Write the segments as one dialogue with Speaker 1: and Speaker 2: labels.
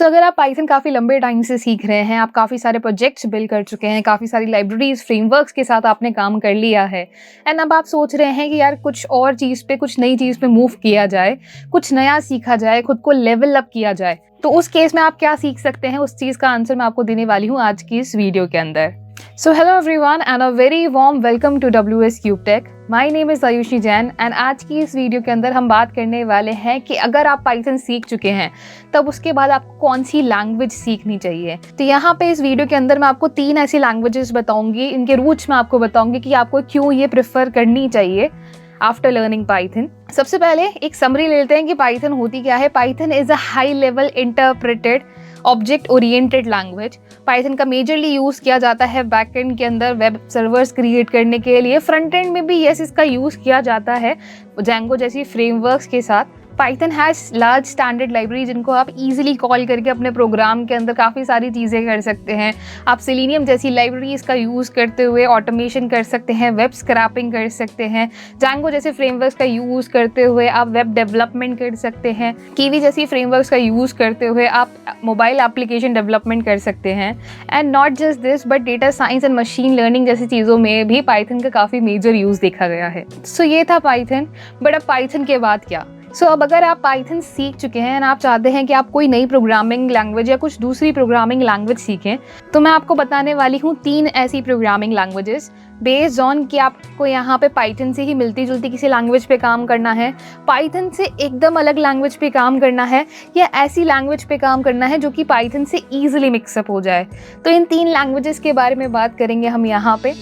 Speaker 1: अगर आप पाइथन काफ़ी लंबे टाइम से सीख रहे हैं, आप काफ़ी सारे प्रोजेक्ट्स बिल्ड कर चुके हैं, काफ़ी सारी लाइब्रेरीज़, फ्रेमवर्क्स के साथ आपने काम कर लिया है एंड अब आप सोच रहे हैं कि यार कुछ और चीज़ पे, कुछ नई चीज़ पे मूव किया जाए, कुछ नया सीखा जाए, खुद को लेवल अप किया जाए। तो उस केस में आप क्या सीख सकते हैं, उस चीज़ का आंसर मैं आपको देने वाली हूँ आज की इस वीडियो के अंदर। So hello everyone and a very warm welcome to WS cube tech. My name is Ayushi Jain and आज की इस वीडियो के अंदर हम बात करने वाले हैं कि अगर आप पाइथन सीख चुके हैं तब उसके बाद आपको कौन सी लैंग्वेज सीखनी चाहिए। तो यहाँ पे इस वीडियो के अंदर मैं आपको 3 ऐसी लैंग्वेजेस बताऊंगी, इनके रूट्स मैं आपको बताऊंगी कि आपको क्यों ये प्रेफर करनी चाहिए आफ्टर लर्निंग पाइथन। सबसे पहले एक समरी ले लेते हैं कि पाइथन होती क्या है। Python is a high level interpreted object oriented language. Python का मेजरली यूज़ किया जाता है बैकएंड के अंदर वेब सर्वर्स क्रिएट करने के लिए। फ्रंट एंड में भी इसका यूज़ किया जाता है जैंगो जैसी फ्रेमवर्क्स के साथ। Python has large standard library जिनको आप इजीली कॉल करके अपने प्रोग्राम के अंदर काफ़ी सारी चीज़ें कर सकते हैं। आप सेलेनियम जैसी लाइब्रेरीज का यूज़ करते हुए ऑटोमेशन कर सकते हैं, वेब स्क्रैपिंग कर सकते हैं। जैंगो जैसे फ्रेमवर्क्स का यूज़ करते हुए आप वेब डेवलपमेंट कर सकते हैं। कीवी जैसी फ्रेमवर्क्स का यूज़ करते हुए आप मोबाइल एप्लीकेशन डेवलपमेंट कर सकते हैं। And not just this but data science and machine learning जैसी चीज़ों में भी पाइथन का काफ़ी मेजर यूज़ देखा गया है। सो ये था पाइथन। बट अब पाइथन के बाद क्या? अब अगर आप पाइथन सीख चुके हैं और आप चाहते हैं कि आप कोई नई प्रोग्रामिंग लैंग्वेज या कुछ दूसरी प्रोग्रामिंग लैंग्वेज सीखें, तो मैं आपको बताने वाली हूँ 3 ऐसी प्रोग्रामिंग लैंग्वेजेस बेस्ड ऑन कि आपको यहाँ पे पाइथन से ही मिलती जुलती किसी लैंग्वेज पे काम करना है, पाइथन से एकदम अलग लैंग्वेज पे काम करना है, या ऐसी लैंग्वेज पे काम करना है जो कि पाइथन से ईजिली मिक्सअप हो जाए। तो इन 3 लैंग्वेजेस के बारे में बात करेंगे हम यहाँ पे।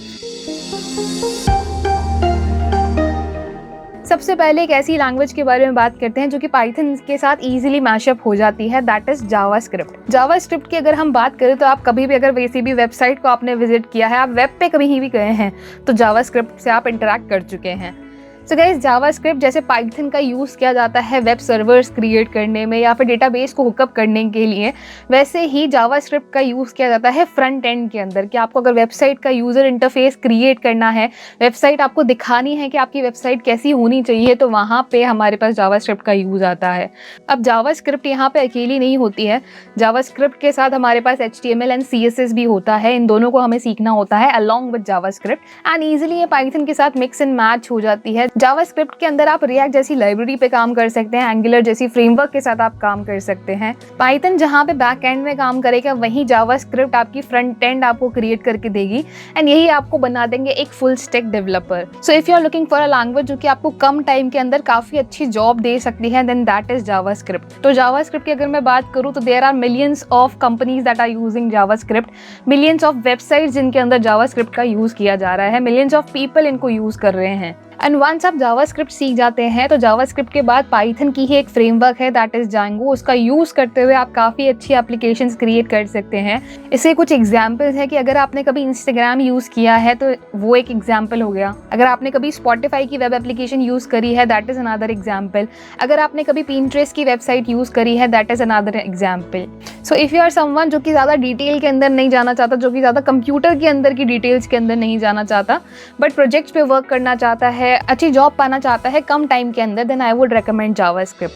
Speaker 1: सबसे पहले एक ऐसी लैंग्वेज के बारे में बात करते हैं जो कि पाइथन के साथ इजीली मैशअप हो जाती है, दैट इज जावास्क्रिप्ट। जावास्क्रिप्ट की अगर हम बात करें तो आप कभी भी अगर किसी भी वेबसाइट को आपने विजिट किया है, आप वेब पे कहीं भी गए हैं, तो जावास्क्रिप्ट से आप इंटरेक्ट कर चुके हैं। सो गाइस, जावास्क्रिप्ट जैसे पाइथन का यूज़ किया जाता है वेब सर्वर्स क्रिएट करने में या फिर डेटाबेस को हुकअप करने के लिए, वैसे ही जावास्क्रिप्ट का यूज़ किया जाता है फ्रंट एंड के अंदर कि आपको अगर वेबसाइट का यूज़र इंटरफेस क्रिएट करना है, वेबसाइट आपको दिखानी है कि आपकी वेबसाइट कैसी होनी चाहिए, तो वहाँ पे हमारे पास जावास्क्रिप्ट का यूज़ आता है। अब जावास्क्रिप्ट यहाँ पे अकेली नहीं होती है, जावास्क्रिप्ट के साथ हमारे पास HTML एंड CSS भी होता है। इन दोनों को हमें सीखना होता है along with JavaScript and easily ये पाइथन के साथ मिक्स एंड मैच हो जाती है। जावास्क्रिप्ट के अंदर आप रिएक्ट जैसी लाइब्रेरी पे काम कर सकते हैं, एंगुलर जैसी फ्रेमवर्क के साथ आप काम कर सकते हैं। पाइथन जहाँ पे बैक एंड में काम करेगा, वहीं जावास्क्रिप्ट आपकी फ्रंट एंड आपको क्रिएट करके देगी एंड यही आपको बना देंगे एक full stack developer. So if you are looking for a language जो कि आपको कम टाइम के अंदर काफी अच्छी जॉब दे सकती है, देन दैट इज जावास्क्रिप्ट। तो जावास्क्रिप्ट की अगर मैं बात करूँ तो there are millions of companies that are using JavaScript, millions of websites जिनके अंदर जावास्क्रिप्ट का यूज किया जा रहा है, मिलियंस ऑफ पीपल इनको यूज कर रहे हैं। एंड वंस आप जावास्क्रिप्ट सीख जाते हैं तो जावास्क्रिप्ट के बाद पाइथन की ही एक फ्रेमवर्क है दैट इज जैंगो। उसका यूज करते हुए आप काफी अच्छी एप्लीकेशंस क्रिएट कर सकते हैं। इसके कुछ एग्जांपल्स है कि अगर आपने कभी इंस्टाग्राम यूज किया है तो वो एक एग्जांपल हो गया। अगर आपने कभी स्पॉटिफाई की वेब एप्लीकेशन यूज करी है, दैट इज अनदर एग्जांपल। अगर आपने कभी पिंटरेस्ट की वेबसाइट यूज करी है, that is another example. So if you are someone जो कि ज्यादा डिटेल के अंदर नहीं जाना चाहता, जो कि ज्यादा कंप्यूटर के अंदर की डिटेल्स के अंदर नहीं जाना चाहता, बट प्रोजेक्ट्स पे वर्क करना चाहता है, अच्छी जॉब पाना चाहता है कम टाइम के अंदर, then I would recommend JavaScript.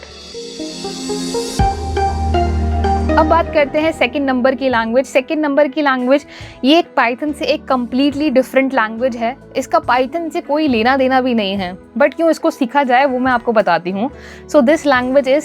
Speaker 1: अब बात करते हैं सेकंड नंबर की लैंग्वेज। सेकंड नंबर की लैंग्वेज ये एक पाइथन से एक कंप्लीटली डिफरेंट लैंग्वेज है। इसका पाइथन से कोई लेना देना भी नहीं है, बट क्यों इसको सीखा जाए वो मैं आपको बताती हूँ। So this language is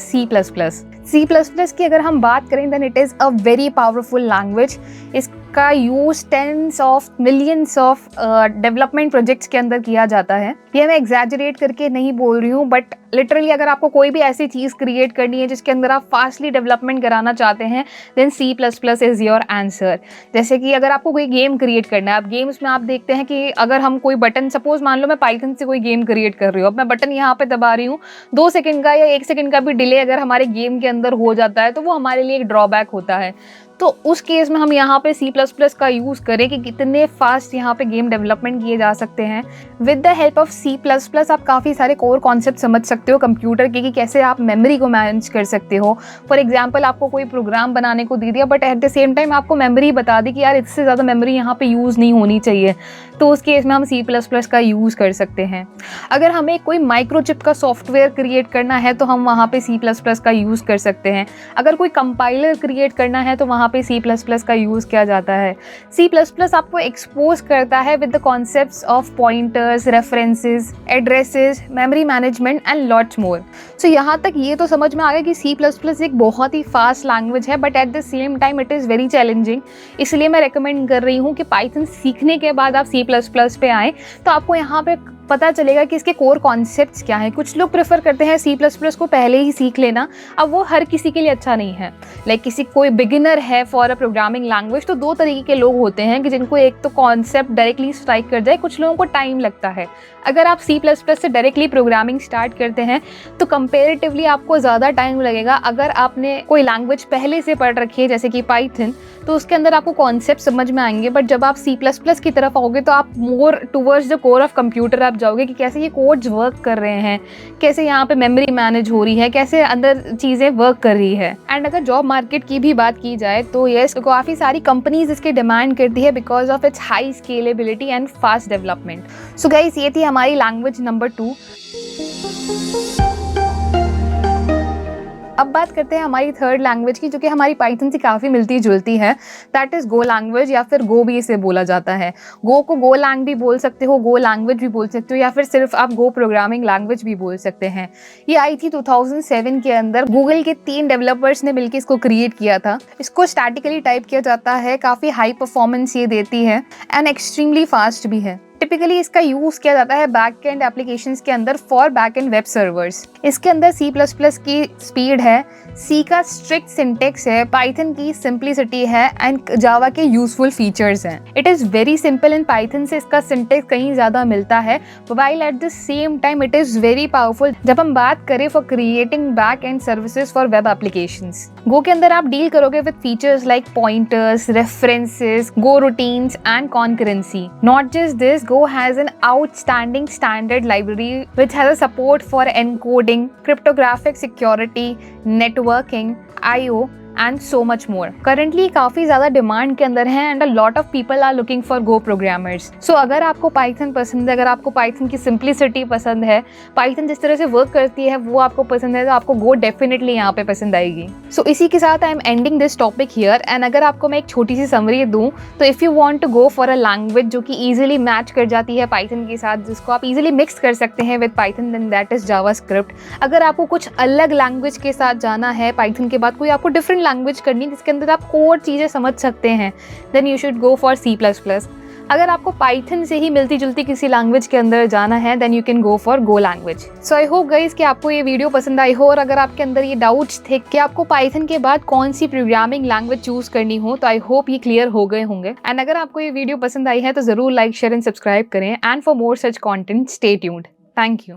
Speaker 1: C++। की अगर हम बात करें then it is a very powerful language. इसका use tens of millions of development projects के अंदर किया जाता है। ये मैं एग्जैजरेट करके नहीं बोल रही हूँ, बट लिटरली अगर आपको कोई भी ऐसी चीज़ क्रिएट करनी है जिसके अंदर आप फास्टली डेवलपमेंट कराना चाहते हैं, then C++ is your answer. जैसे कि अगर आपको कोई गेम क्रिएट करना है, आप गेम्स में आप देखते हैं कि अगर हम कोई बटन, सपोज मान लो मैं पाइथन से कोई गेम क्रिएट कर रही हूँ, अब मैं बटन यहाँ पे दबा रही हूँ, 2 सेकंड का या 1 सेकंड का भी डिले अगर हमारे गेम के अंदर हो जाता है तो वो हमारे लिए एक ड्रॉबैक होता है। तो उस केस में हम यहाँ पे C++ का यूज़ करें कि कितने फास्ट यहाँ पे गेम डेवलपमेंट किए जा सकते हैं। With the help of C++ आप काफ़ी सारे कोर कॉन्सेप्ट समझ सकते हो कंप्यूटर के, कि कैसे आप मेमोरी को मैनेज कर सकते हो। फॉर एग्जाम्पल, आपको कोई प्रोग्राम बनाने को दे दिया, but at the same time आपको मेमोरी बता दी कि यार इससे ज़्यादा मेमोरी यहाँ पे यूज़ नहीं होनी चाहिए, तो उस केस में हम C++ का यूज़ कर सकते हैं। अगर हमें कोई माइक्रोचिप का सॉफ्टवेयर क्रिएट करना है तो हम वहाँ पे C++ का यूज़ कर सकते हैं। अगर कोई कंपाइलर क्रिएट करना है तो वहाँ पे C++ का यूज़ किया जाता है। C++ आपको एक्सपोज करता है with the concepts of pointers, references, addresses, memory management and lots more. So यहाँ तक ये तो समझ में आ गया कि C++ एक बहुत ही फास्ट लैंग्वेज है, but at the same time it is very challenging. इसलिए मैं रिकमेंड कर रही हूँ कि पाइथन सीखने के बाद आप C++ पे आएँ, तो आपको यहाँ पे पता चलेगा कि इसके कोर कॉन्सेप्ट्स क्या हैं। कुछ लोग प्रेफर करते हैं C++ को पहले ही सीख लेना, अब वो हर किसी के लिए अच्छा नहीं है। किसी कोई बिगिनर है फॉर अ प्रोग्रामिंग लैंग्वेज, तो दो तरीके के लोग होते हैं कि जिनको एक तो कॉन्सेप्ट डायरेक्टली स्ट्राइक कर जाए, कुछ लोगों को टाइम लगता है। अगर आप C++ से डायरेक्टली प्रोग्रामिंग स्टार्ट करते हैं तो कंपेरेटिवली आपको ज़्यादा टाइम लगेगा। अगर आपने कोई लैंग्वेज पहले से पढ़ रखी है जैसे कि पाइथन, तो उसके अंदर आपको कॉन्सेप्ट समझ में आएंगे, बट जब आप C++ की तरफ आओगे तो आप more towards the core of computer आप जाओगे कि कैसे ये कोड्स वर्क कर रहे हैं, कैसे यहाँ पे मेमोरी मैनेज हो रही है, कैसे अंदर चीज़ें वर्क कर रही है। एंड अगर जॉब मार्केट की भी बात की जाए तो यस, काफ़ी सारी कंपनीज इसकी डिमांड करती है because of its high scalability and fast development. So guys, ये थी हमारी लैंग्वेज नंबर 2। अब बात करते हैं हमारी थर्ड लैंग्वेज की, जो कि हमारी पाइथन से काफ़ी मिलती जुलती है। दैट इज़ गो लैंग्वेज, या फिर गो भी इसे बोला जाता है। गो को गो लैंग भी बोल सकते हो, गो लैंग्वेज भी बोल सकते हो, या फिर सिर्फ आप गो प्रोग्रामिंग लैंग्वेज भी बोल सकते हैं। ये आई थी 2007 के अंदर। गूगल के 3 डेवलपर्स ने मिलकर इसको क्रिएट किया था। इसको स्टैटिकली टाइप किया जाता है, काफ़ी हाई परफॉर्मेंस ये देती है एंड एक्सट्रीमली फास्ट भी है। टिपिकली इसका यूज किया जाता है बैक एंड एप्लीकेशंस के अंदर for back end web servers. इसके अंदर C++ की स्पीड है, C का स्ट्रिक्ट सिंटेक्स है, पाइथन की सिंप्लिसिटी है एंड जावा के यूजफुल फीचर्स हैं। It is very simple in Python से इसका सिंटेक्स कहीं ज़्यादा मिलता है, while at the same time it is very powerful जब हम बात करें for creating back end services for web applications. Go के अंदर आप डील करोगे with features like pointers, references, go routines and concurrency. Not just this, Go has an outstanding standard library which has a support for encoding, cryptographic security, networking, I/O and so much more. Currently काफ़ी ज़्यादा demand के अंदर है and a lot of people are looking for Go programmers. So अगर आपको Python पसंद है, अगर आपको पाइथन की सिंप्लिसिटी पसंद है, पाइथन जिस तरह से वर्क करती है वो आपको पसंद है, तो आपको गो डेफिनेटली यहाँ पे पसंद आएगी। सो इसी के साथ I am ending this topic here. And अगर आपको मैं एक छोटी सी समरी दूँ तो if you want to go for a language जो कि ईजिली मैच कर जाती है पाइथन के साथ, जिसको आप ईजिली मिक्स कर सकते हैं with Python, then that is JavaScript. अगर आपको कुछ अलग लैंग्वेज के साथ जाना है, पाइथन के बाद कोई आपको डिफरेंट लैंग्वेज करनी है जिसके अंदर आप कोर चीज़ें समझ सकते हैं, then you should go for C++। अगर आपको पाइथन से ही मिलती जुलती किसी लैंग्वेज के अंदर जाना है, then you can go for Go language. So I hope guys कि आपको ये वीडियो पसंद आई हो, और अगर आपके अंदर ये डाउट्स थे कि आपको पाइथन के बाद कौन सी प्रोग्रामिंग लैंग्वेज चूज करनी हो, तो आई होप ये क्लियर हो गए होंगे। एंड अगर आपको ये वीडियो पसंद आई है तो जरूर लाइक, शेयर एंड सब्सक्राइब करें। And for more such content stay tuned. Thank you.